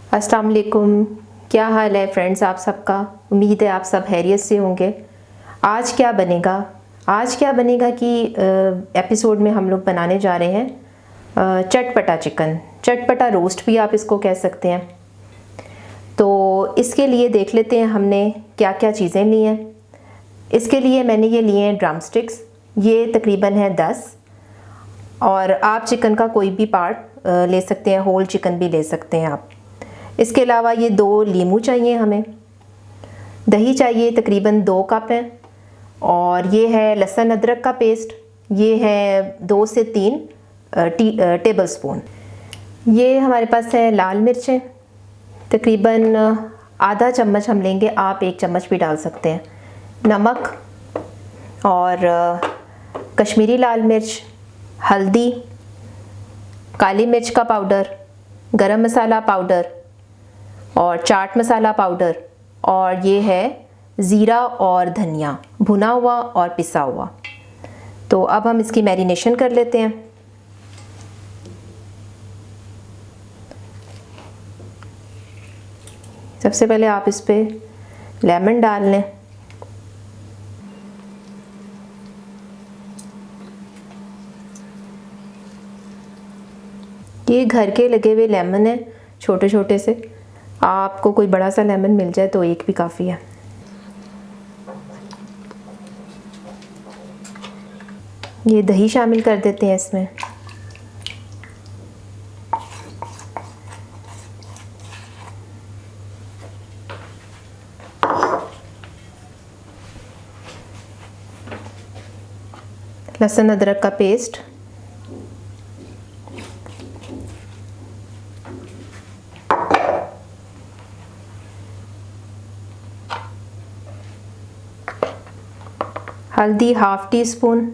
अस्सलाम वालेकुम। क्या हाल है फ्रेंड्स आप सबका। उम्मीद है आप सब खैरियत से होंगे। आज क्या बनेगा कि एपिसोड में हम लोग बनाने जा रहे हैं चटपटा चिकन, चटपटा रोस्ट भी आप इसको कह सकते हैं। तो इसके लिए देख लेते हैं हमने क्या क्या चीज़ें ली हैं। इसके लिए मैंने ये लिए हैं ड्रम स्टिक्स, ये तकरीबन है 10। और आप चिकन का कोई भी पार्ट ले सकते हैं, होल चिकन भी ले सकते हैं आप। इसके अलावा ये 2 लीमू चाहिए हमें। दही चाहिए तकरीबन 2 कप है। और ये है लहसुन अदरक का पेस्ट, ये है 2 से 3 टेबल स्पून। ये हमारे पास है लाल मिर्चें, तकरीबन आधा चम्मच हम लेंगे, आप 1 चम्मच भी डाल सकते हैं। नमक और कश्मीरी लाल मिर्च, हल्दी, काली मिर्च का पाउडर, गरम मसाला पाउडर और चाट मसाला पाउडर, और ये है ज़ीरा और धनिया भुना हुआ और पिसा हुआ। तो अब हम इसकी मैरिनेशन कर लेते हैं। सबसे पहले आप इस पे लेमन डाल लें। ये घर के लगे हुए लेमन है, छोटे छोटे से। आपको कोई बड़ा सा लेमन मिल जाए तो 1 भी काफ़ी है। ये दही शामिल कर देते हैं इसमें। लहसुन अदरक का पेस्ट, हल्दी ½ टीस्पून,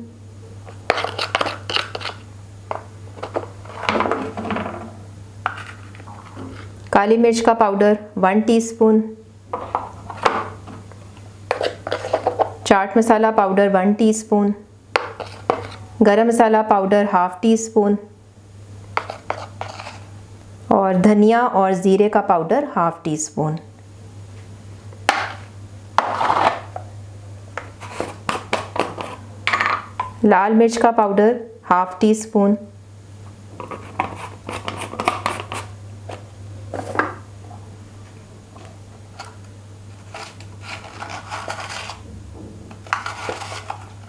काली मिर्च का powder 1 teaspoon, chaat masala powder 1 teaspoon, गरम मसाला पाउडर ½ टीस्पून और धनिया और ज़ीरे का पाउडर ½ टीस्पून। लाल मिर्च का पाउडर ½ टीस्पून,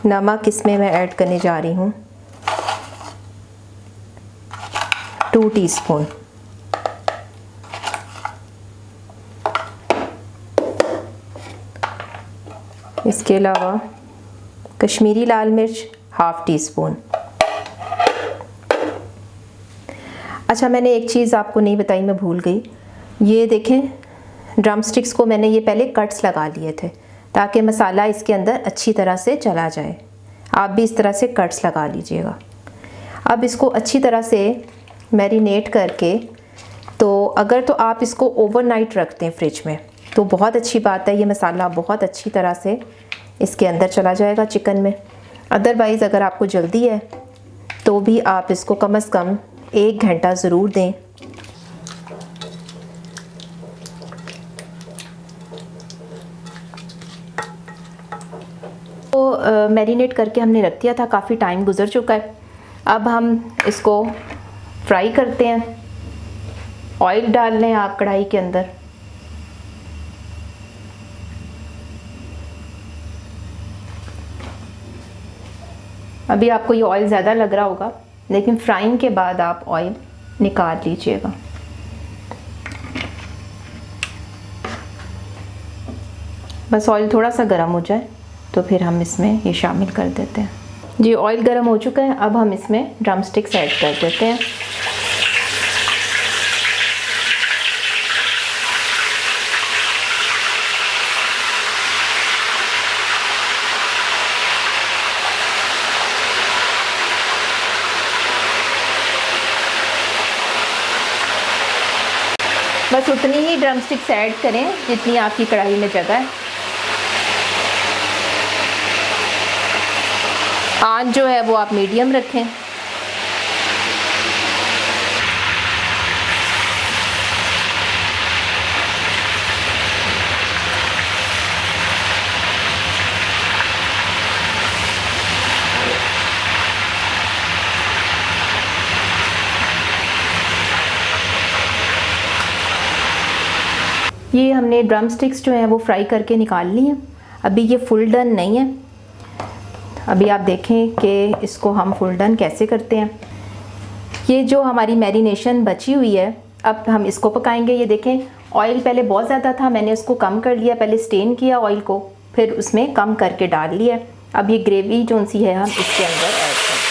नमक इसमें मैं ऐड करने जा रही हूँ 2 टीस्पून। इसके अलावा कश्मीरी लाल मिर्च ½ टीस्पून। अच्छा, मैंने एक चीज़ आपको नहीं बताई, मैं भूल गई। ये देखें, ड्रम स्टिक्स को मैंने ये पहले कट्स लगा लिए थे ताकि मसाला इसके अंदर अच्छी तरह से चला जाए। आप भी इस तरह से कट्स लगा लीजिएगा। अब इसको अच्छी तरह से मैरिनेट करके, तो अगर तो आप इसको ओवरनाइट रखते हैं फ्रिज में तो बहुत अच्छी बात है, ये मसाला बहुत अच्छी तरह से इसके अंदर चला जाएगा चिकन में। अदरवाइज़ अगर आपको जल्दी है तो भी आप इसको कम से कम 1 घंटा ज़रूर दें। तो मैरिनेट करके हमने रख दिया था, काफ़ी टाइम गुज़र चुका है। अब हम इसको फ्राई करते हैं। ऑयल डाल लें आप कढ़ाई के अंदर। अभी आपको ये ऑयल ज़्यादा लग रहा होगा, लेकिन फ्राइंग के बाद आप ऑयल निकाल लीजिएगा। बस ऑयल थोड़ा सा गर्म हो जाए तो फिर हम इसमें ये शामिल कर देते हैं। जी, ऑयल गर्म हो चुका है। अब हम इसमें ड्रम स्टिक्स ऐड कर देते हैं। बस उतनी ही ड्रम स्टिक्स ऐड करें जितनी आपकी कढ़ाई में जगह है। आंच जो है वो आप मीडियम रखें। ये हमने ड्रम स्टिक्स जो हैं वो फ्राई करके निकाल ली हैं। अभी ये फुल डन नहीं है। अभी आप देखें कि इसको हम फुल डन कैसे करते हैं। ये जो हमारी मैरिनेशन बची हुई है, अब हम इसको पकाएंगे। ये देखें, ऑयल पहले बहुत ज़्यादा था, मैंने उसको कम कर लिया। पहले स्टेन किया ऑयल को, फिर उसमें कम करके डाल लिया। अब ये ग्रेवी जो सी है हम इसके अंदर ऐड करते हैं।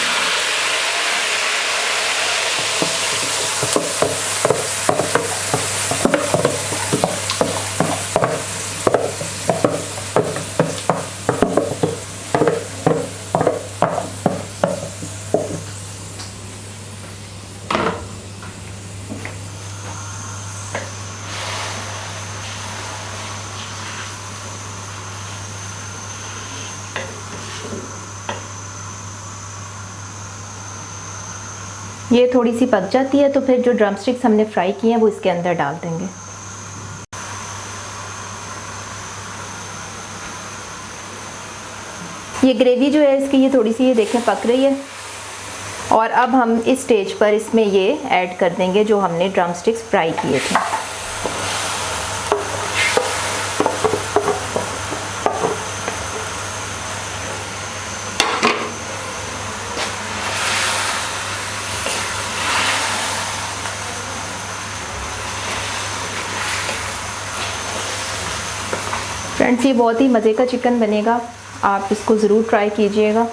ये थोड़ी सी पक जाती है तो फिर जो ड्रम स्टिक्स हमने फ्राई किए हैं वो इसके अंदर डाल देंगे। ये ग्रेवी जो है इसकी, ये थोड़ी सी ये देखें पक रही है। और अब हम इस स्टेज पर इसमें ये ऐड कर देंगे जो हमने ड्रम स्टिक्स फ्राई किए थे। फ्रेंड्स, ये बहुत ही मज़े का चिकन बनेगा, आप इसको ज़रूर ट्राई कीजिएगा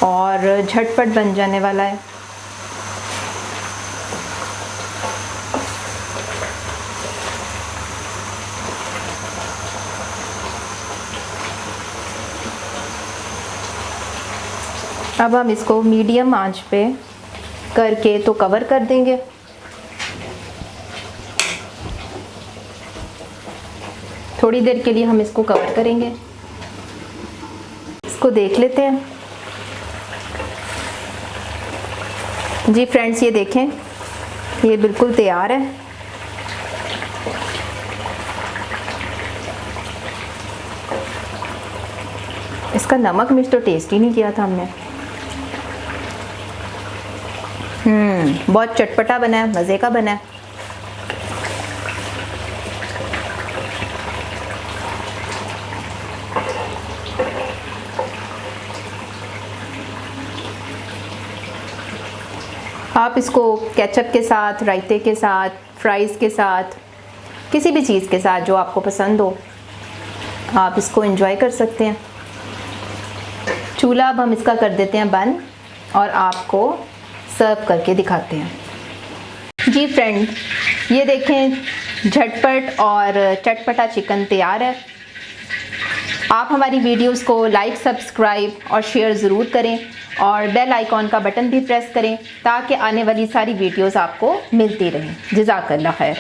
और झटपट बन जाने वाला है। अब हम इसको मीडियम आंच पे करके तो कवर कर देंगे। थोड़ी देर के लिए हम इसको कवर करेंगे। इसको देख लेते हैं। जी फ्रेंड्स, ये देखें, ये बिल्कुल तैयार है। इसका नमक मिर्च तो टेस्ट ही नहीं किया था हमने। बहुत चटपटा बना है, मज़े का बना है। आप इसको केचप के साथ, रायते के साथ, फ्राइज़ के साथ, किसी भी चीज़ के साथ जो आपको पसंद हो, आप इसको एंजॉय कर सकते हैं। चूल्हा अब हम इसका कर देते हैं बंद और आपको सर्व करके दिखाते हैं। जी फ्रेंड, ये देखें, झटपट और चटपटा चिकन तैयार है। आप हमारी वीडियोस को लाइक, सब्सक्राइब और शेयर ज़रूर करें और बेल आइकॉन का बटन भी प्रेस करें ताकि आने वाली सारी वीडियोस आपको मिलती रहें। जज़ाकल्लाह खैर।